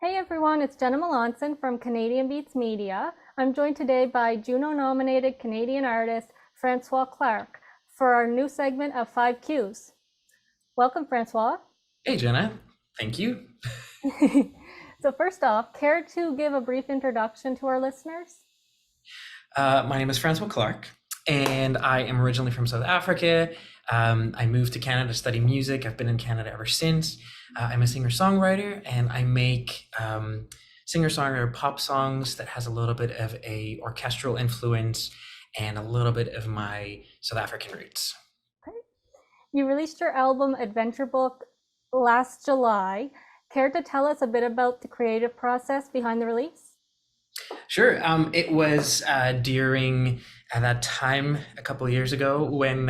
Hey everyone, it's Jenna Melanson from Canadian Beats Media. I'm joined today by Juno-nominated Canadian artist Francois Klark for our new segment of 5 Qs. Welcome, Francois. Hey, Jenna. Thank you. So first off, care to give a brief introduction to our listeners? My name is Francois Klark, and I am originally from South Africa. I moved to Canada to study music. I've been in Canada ever since. I'm a singer-songwriter, and I make singer-songwriter pop songs that has a little bit of a orchestral influence and a little bit of my South African roots. Okay. You released your album Adventure Book last July. Care to tell us a bit about the creative process behind the release? Sure. It was during that time a couple of years ago when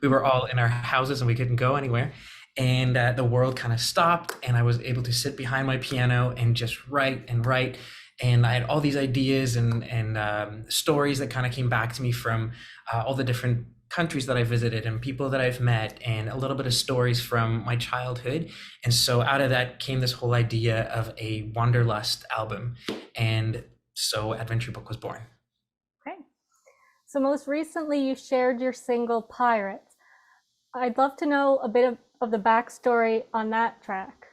we were all in our houses and we couldn't go anywhere. And the world kind of stopped, and I was able to sit behind my piano and just write and write. And I had all these ideas and stories that kind of came back to me from all the different countries that I visited and people that I've met, and a little bit of stories from my childhood. And so out of that came this whole idea of a Wanderlust album. And so Adventure Book was born. Okay. So most recently you shared your single Pirates. I'd love to know a bit of the backstory on that track.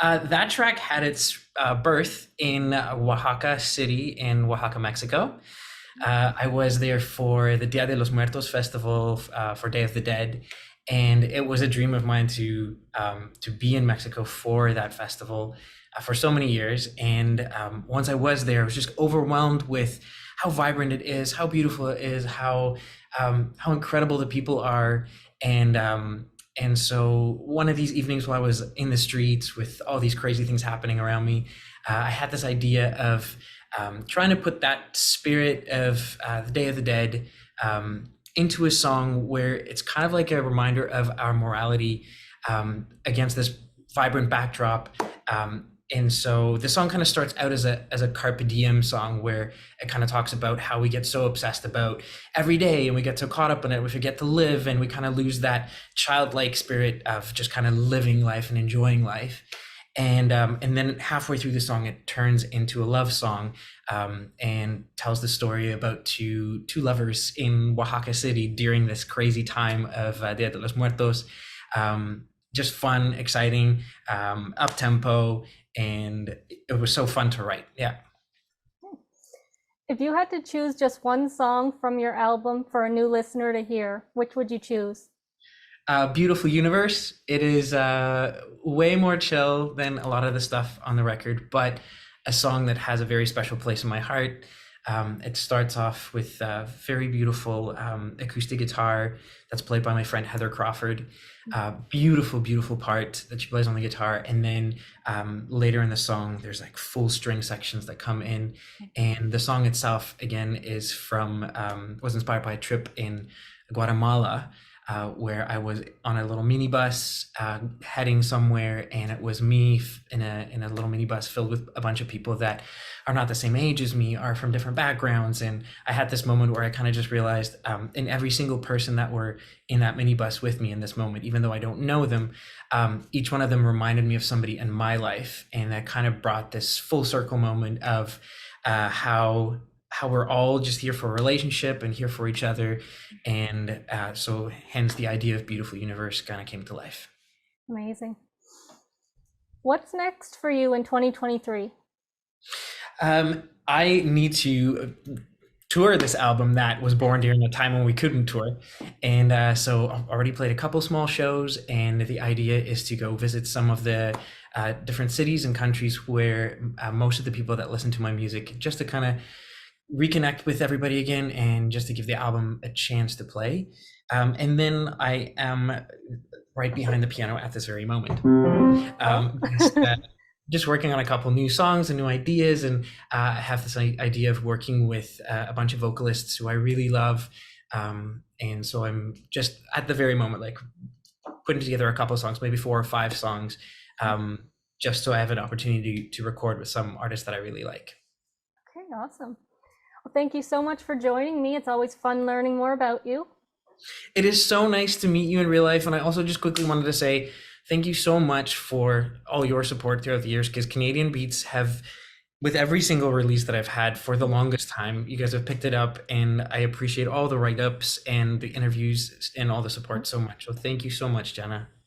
That track had its birth in Oaxaca City in Oaxaca, Mexico. I was there for the Dia de los Muertos festival for Day of the Dead, and it was a dream of mine to be in Mexico for that festival for so many years. And once I was there, I was just overwhelmed with how vibrant it is, how beautiful it is, how incredible the people are, and and so one of these evenings while I was in the streets with all these crazy things happening around me, I had this idea of trying to put that spirit of the Day of the Dead into a song where it's kind of like a reminder of our morality against this vibrant backdrop. And so the song kind of starts out as a carpe diem song where it kind of talks about how we get so obsessed about every day and we get so caught up in it, we forget to live, and we kind of lose that childlike spirit of just kind of living life and enjoying life. And then halfway through the song, it turns into a love song, and tells the story about two lovers in Oaxaca City during this crazy time of Dia de los Muertos. Just fun, exciting, up tempo, and it was so fun to write. Yeah. If you had to choose just one song from your album for a new listener to hear, which would you choose? Beautiful Universe. It is way more chill than a lot of the stuff on the record, but a song that has a very special place in my heart. It starts off with a very beautiful acoustic guitar that's played by my friend Heather Crawford. Beautiful, beautiful part that she plays on the guitar. And then later in the song, there's like full string sections that come in. And the song itself, again, was inspired by a trip in Guatemala, where I was on a little minibus heading somewhere, and it was me in a little minibus filled with a bunch of people that are not the same age as me, are from different backgrounds. And I had this moment where I kind of just realized, in every single person that were in that minibus with me in this moment, even though I don't know them, each one of them reminded me of somebody in my life, and that kind of brought this full circle moment of how we're all just here for a relationship and here for each other. And so hence the idea of Beautiful Universe kind of came to life. Amazing. What's next for you in 2023? I need to tour this album that was born during a time when we couldn't tour. And so I've already played a couple small shows, and the idea is to go visit some of the different cities and countries where most of the people that listen to my music, just to kind of reconnect with everybody again and just to give the album a chance to play. And then I am right behind the piano at this very moment. Just working on a couple new songs and new ideas, and I have this idea of working with a bunch of vocalists who I really love. And so I'm just at the very moment, like putting together a couple of songs, maybe 4 or 5 songs, just so I have an opportunity to record with some artists that I really like. Okay, awesome. Well, thank you so much for joining me. It's always fun learning more about you. It is so nice to meet you in real life. And I also just quickly wanted to say Thank you so much for all your support throughout the years, because Canadian Beats have, with every single release that I've had for the longest time, you guys have picked it up, and I appreciate all the write ups and the interviews and all the support so much. So thank you so much, Jenna.